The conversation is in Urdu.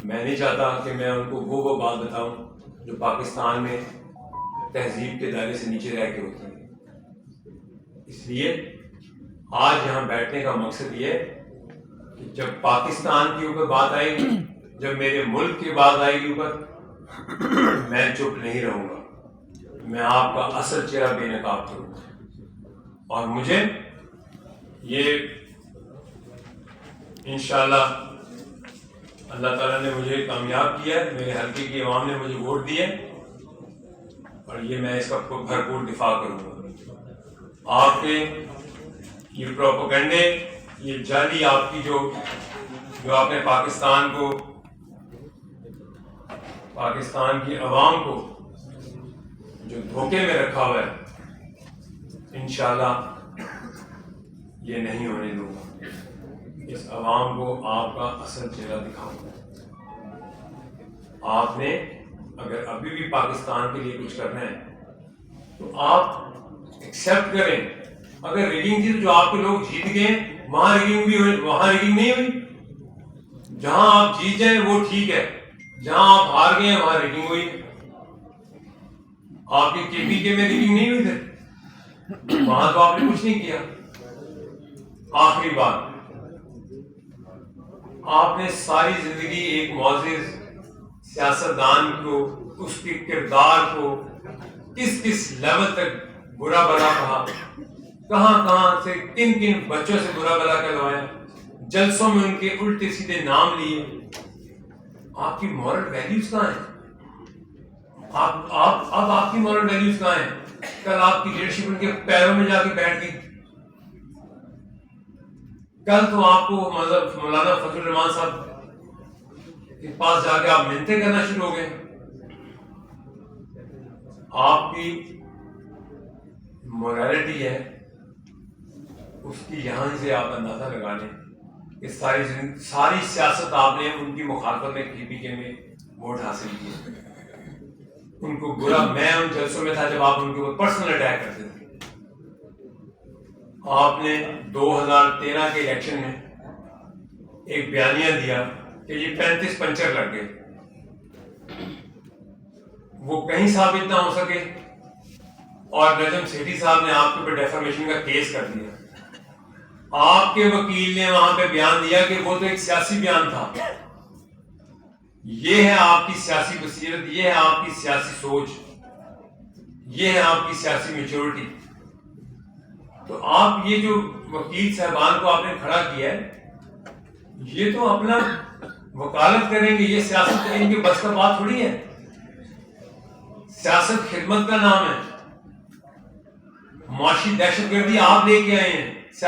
میں نہیں چاہتا کہ میں ان کو وہ بات بتاؤں جو پاکستان میں تہذیب کے دائرے سے نیچے رہ کے ہوتی ہے. اس لیے آج یہاں بیٹھنے کا مقصد یہ ہے کہ جب پاکستان کے اوپر بات آئے گی، جب میرے ملک کی بات آئے گی اوپر، میں چپ نہیں رہوں گا. میں آپ کا اصل چہرہ بے نقاب کروں گا. اور مجھے یہ انشاءاللہ اللہ تعالیٰ نے مجھے کامیاب کیا ہے، میرے حلقے کی عوام نے مجھے ووٹ دیے، اور یہ میں اس کا بھرپور دفاع کروں گا. آپ کے یہ پروپیگنڈے، یہ جعلی آپ کی جو آپ نے پاکستان کو، پاکستان کی عوام کو جو دھوکے میں رکھا ہوا ہے، انشاءاللہ یہ نہیں ہونے دوں گا. اس عوام کو آپ کا اصل چہرہ دکھاؤں گا. آپ نے اگر ابھی بھی پاکستان کے لیے کچھ کرنا ہے تو آپ ایکسیپٹ کریں. اگر ریگنگ تھی تو جو آپ کے لوگ جیت گئے وہاں ریگنگ بھی ہوئی، وہاں ریگنگ نہیں ہوئی. جہاں آپ جیت جائیں وہ ٹھیک ہے، جہاں آپ ہار گئے وہاں ریگنگ ہوئی. آپ کے پی کے میں ریگنگ نہیں ہوئی تھی، وہاں تو آپ نے کچھ نہیں کیا. آخری بات، آپ نے ساری زندگی ایک معزز سیاستدان کو، اس کے کردار کو کس کس لیول تک برا بلا کہا، کہاں کہاں سے کن کن بچوں سے برا بلا کہلوایا، جلسوں میں ان کے الٹے سیدھے نام لیے. آپ کی مورل ویلیوز کہاں ہیں؟ اب آپ کی مورل ویلیوز کہاں ہیں؟ کل آپ کی لیڈرشپ ان کے پیروں میں جا کے بیٹھ گئی. کل تو آپ کو مولانا فضل الرحمان صاحب کے پاس جا کے آپ منتیں کرنا شروع ہو گئے. آپ کی موریلٹی ہے، اس کی یہاں سے آپ اندازہ لگا لیں کہ ساری سیاست آپ نے ان کی مخالفت میں پی کے میں ووٹ حاصل کیے. ان کو برا، میں ان جلسوں میں تھا جب آپ ان کے اوپر پرسنل اٹیک کرتے تھے. آپ نے 2013 کے الیکشن میں ایک بیانیہ دیا کہ یہ 35 پنچر لگ گئے. وہ کہیں ثابت نہ ہو سکے اور نجم سیٹھی صاحب نے آپ کے اوپر ڈیفامیشن کا کیس کر دیا. آپ کے وکیل نے وہاں پہ بیان دیا کہ وہ تو ایک سیاسی بیان تھا. یہ ہے آپ کی سیاسی بصیرت، یہ ہے آپ کی سیاسی سوچ، یہ ہے آپ کی سیاسی میچورٹی. تو آپ یہ جو وکیل صاحبان کو آپ نے کھڑا کیا ہے، یہ تو اپنا وکالت کریں گے. یہ سیاست ان کے بس کا بات تھوڑی ہے. سیاست خدمت کا نام ہے. معاشی دہشت گردی آپ لے کے آئے ہیں.